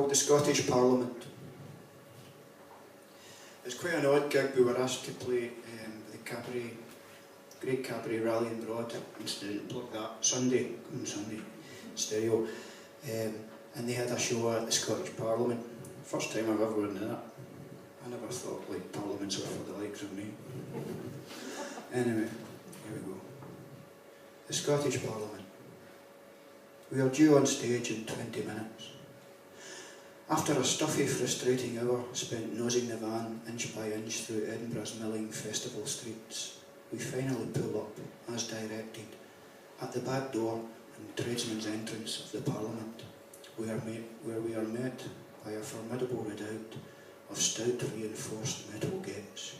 called the Scottish Parliament. It's quite an odd gig. We were asked to play the cabaret, great cabaret Rallying Broad, incident, plug that, Sunday, stereo, and they had a show at the Scottish Parliament. First time I've ever been in it. I never thought like parliaments were for the likes of me. Anyway, here we go. The Scottish Parliament. We are due on stage in 20 minutes. After a stuffy, frustrating hour spent nosing the van inch by inch through Edinburgh's milling festival streets, we finally pull up, as directed, at the back door and tradesman's entrance of the Parliament, where we are met by a formidable redoubt of stout reinforced metal gates.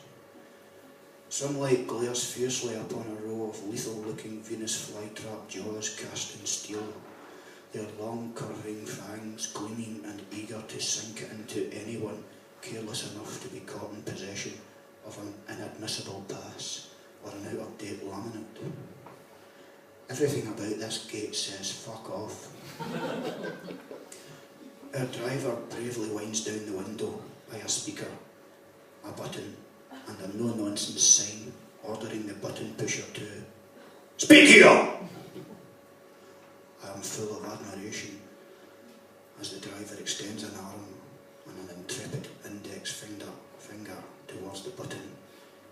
Sunlight glares fiercely upon a row of lethal-looking Venus flytrap jaws cast in steel, their long curving fangs gleaming and eager to sink into anyone careless enough to be caught in possession of an inadmissible pass or an out-of-date laminate. Everything about this gate says fuck off. Our driver bravely winds down the window by a speaker, a button, and a no-nonsense sign ordering the button pusher to speak here! I am full of admiration as the driver extends an arm and an intrepid index finger towards the button,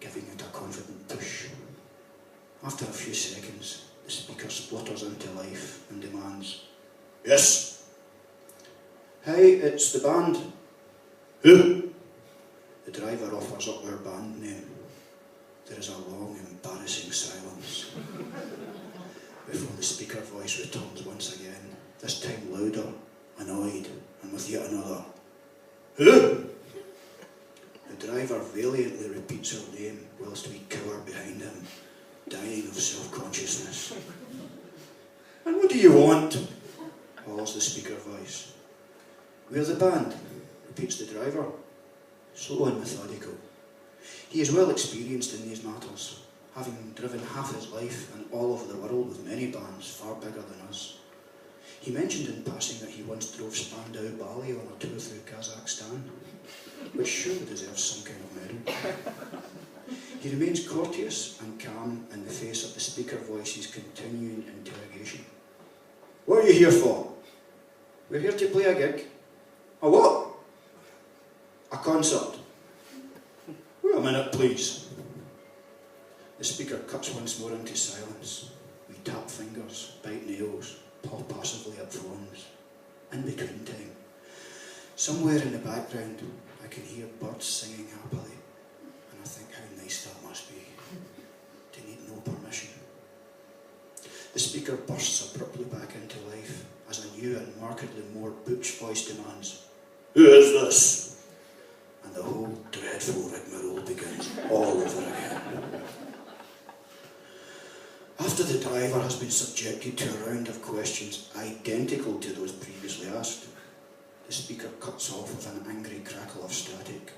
giving it a confident push. After a few seconds, the speaker splutters into life and demands, "Yes? Hey, it's the band." "Who?" The driver offers up their band name. There is a long, embarrassing silence before the speaker voice returns once again, this time louder, annoyed, and with yet another, "Who?" The driver valiantly repeats her name whilst we cower behind him, dying of self-consciousness. "And what do you want?" hollers the speaker voice. "We're the band," repeats the driver, slow and methodical. He is well experienced in these matters, having driven half his life and all over the world with many bands far bigger than us. He mentioned in passing that he once drove Spandau Ballet on a tour through Kazakhstan, which surely deserves some kind of medal. He remains courteous and calm in the face of the speaker voice's continuing interrogation. "What are you here for?" "We're here to play a gig." "A what?" "A concert." "Wait a minute, please." The speaker cuts once more into silence. We tap fingers, bite nails, paw passively at phones. In between time, somewhere in the background, I can hear birds singing happily, and I think how nice that must be, to need no permission. The speaker bursts abruptly back into life as a new and markedly more butch voice demands, "Who is this?" And the whole dreadful rigmarole begins all over again. After the driver has been subjected to a round of questions identical to those previously asked, the speaker cuts off with an angry crackle of static,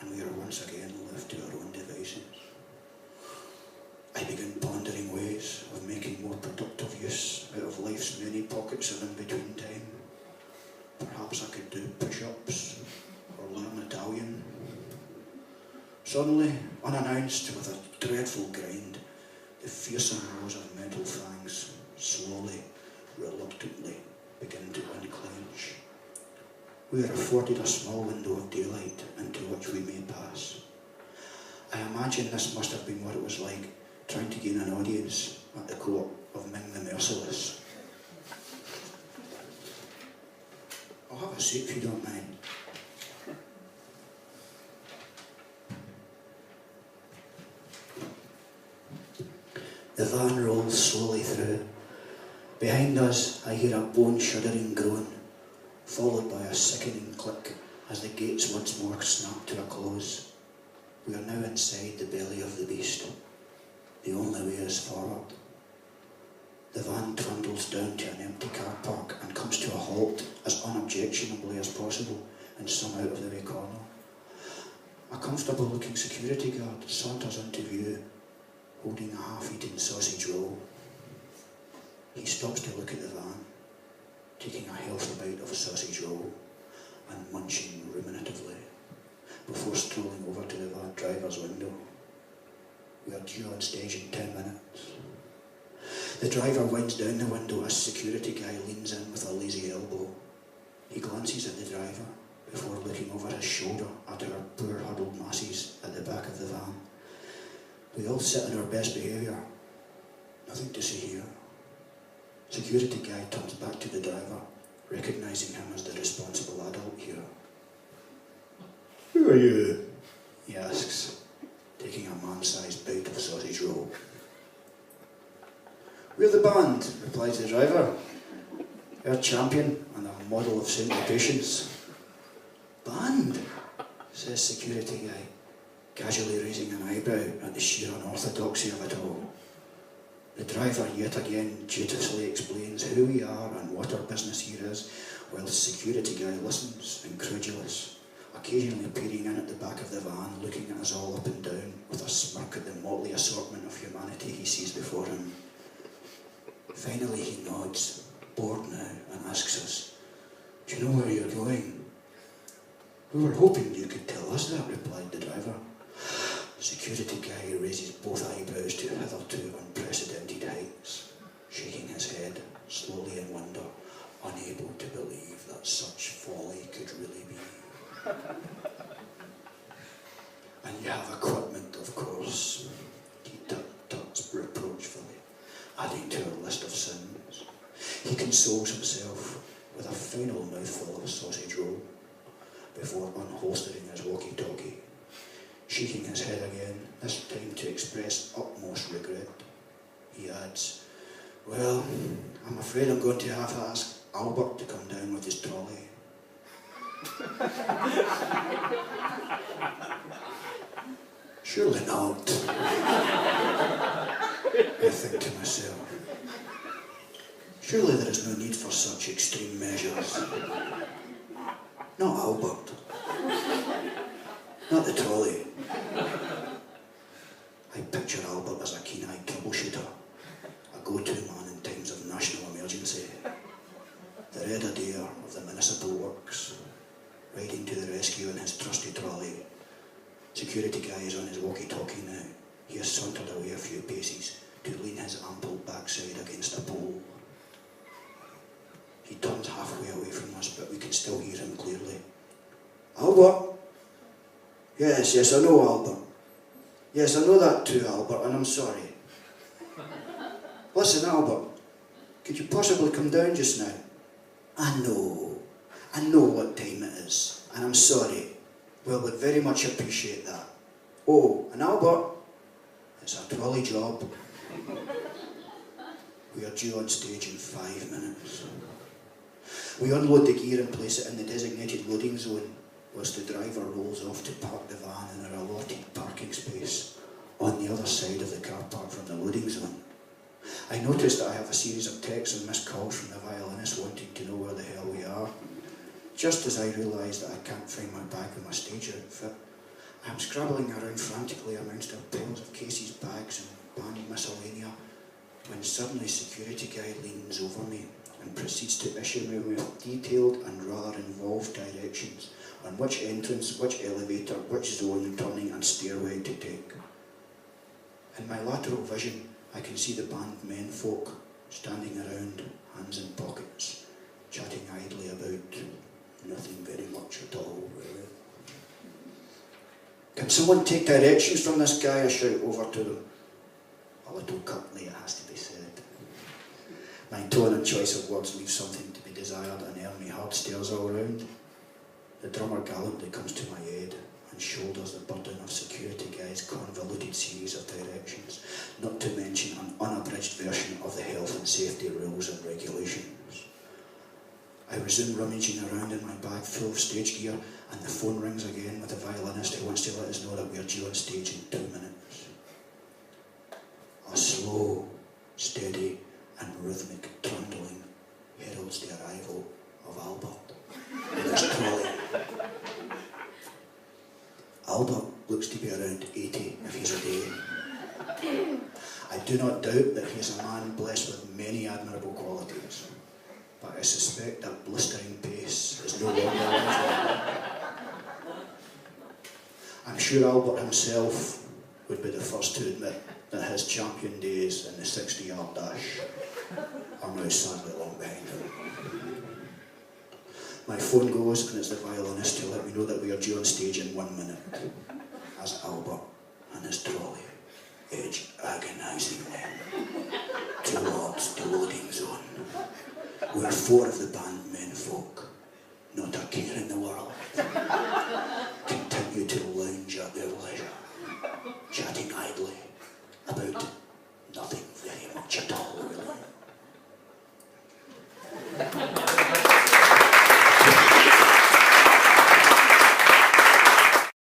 and we are once again left to our own devices. I begin pondering ways of making more productive use out of life's many pockets of in-between time. Perhaps I could do push-ups or learn Italian. Suddenly, unannounced with a dreadful grind, the fearsome rows of metal fangs slowly, reluctantly begin to unclench. We are afforded a small window of daylight into which we may pass. I imagine this must have been what it was like trying to gain an audience at the court of Ming the Merciless. I'll have a seat if you don't mind. The van rolls slowly through. Behind us, I hear a bone-shuddering groan, followed by a sickening click as the gates once more snap to a close. We are now inside the belly of the beast. The only way is forward. The van trundles down to an empty car park and comes to a halt as unobjectionably as possible in some out-of-the-way corner. A comfortable-looking security guard saunters into view, holding a half-eaten sausage roll. He stops to look at the van, taking a healthy bite of a sausage roll, The driver winds down the window as security guy leans in with a lazy elbow. He glances at the driver before looking over his shoulder at our poor huddled masses at the back of the van. We all sit in our best behaviour. Nothing to see here. Security guy turns back to the driver, recognising him as the responsible adult here. "Who are you?" he asks, taking a man-sized bite of sausage roll. "We're the band," replies the driver. "Our champion and a model of saintly patience." "Band?" says security guy, casually raising an eyebrow at the sheer unorthodoxy of it all. The driver yet again dutifully explains who we are and what our business here is, while the security guy listens, incredulous, occasionally peering in at the back of the van, looking at us all up and down, with a smirk at the motley assortment of humanity he sees before him. Finally he nods, bored now, and asks us, "Do you know where you're going?" "We were hoping you could tell us that," replied the driver. Security guy raises both eyebrows to hitherto unprecedented heights, shaking his head slowly in wonder, unable to believe that such folly could really be. "And you have equipment, of course," he tuts reproachfully, adding to our list of sins. He consoles himself with a final mouthful of sausage roll before unholstering his walkie-talkie. Shaking his head again, this time to express utmost regret, he adds, "Well, I'm afraid I'm going to have to ask Albert to come down with his trolley." Surely not, I think to myself. Surely there is no need for such extreme measures. Not Albert. Not the trolley. I picture Albert as a keen-eyed troubleshooter, a go-to man in times of national emergency. The red Adair of the municipal works, riding to the rescue in his trusty trolley. Security guy is on his walkie-talkie now. He has sauntered away a few paces to lean his ample backside against a pole. He turns halfway away from us, but we can still hear him clearly. "Albert?" Yes, I know, Albert. Yes, I know that too, Albert, and I'm sorry. Listen, Albert, could you possibly come down just now? I know what time it is, and I'm sorry. Well, would very much appreciate that. Oh, and Albert, it's a trolley job. We are due on stage in 5 minutes. We unload the gear and place it in the designated loading zone, whilst the driver rolls off to park the van in our allotted parking space on the other side of the car park from the loading zone. I notice that I have a series of texts and missed calls from the violinist wanting to know where the hell we are. Just as I realise that I can't find my bag with my stage outfit, I am scrabbling around frantically amongst our piles of cases, bags and band miscellanea, when suddenly security guy leans over me and proceeds to issue me with detailed and rather involved directions on which entrance, which elevator, which zone, turning and stairway to take. In my lateral vision, I can see the band menfolk standing around, hands in pockets, chatting idly about nothing very much at all, really. "Can someone take directions from this guy?" I shout over to them. A little curtly, it has to be said. My tone and choice of words leave something to be desired and earn me hard stares all round. The drummer gallantly comes to my aid and shoulders the burden of security guy's convoluted series of directions, not to mention an unabridged version of the health and safety rules and regulations. I resume rummaging around in my bag full of stage gear, and the phone rings again with the violinist who wants to let us know that we are due on stage in 2 minutes. A slow, steady and rhythmic trundling heralds the arrival of Albert in his trolley. Albert looks to be around 80 if he's a day. I do not doubt that he is a man blessed with many admirable qualities, but I suspect that blistering pace is no longer with him. I'm sure Albert himself would be the first to admit that his champion days in the 60-yard dash are now sadly long behind him. My phone goes and it's the violinist to let me know that we are due on stage in 1 minute, as Albert and his trolley edge agonisingly towards the loading zone, where 4 of the band menfolk, not a care in the world, continue to lounge at their leisure, chatting idly about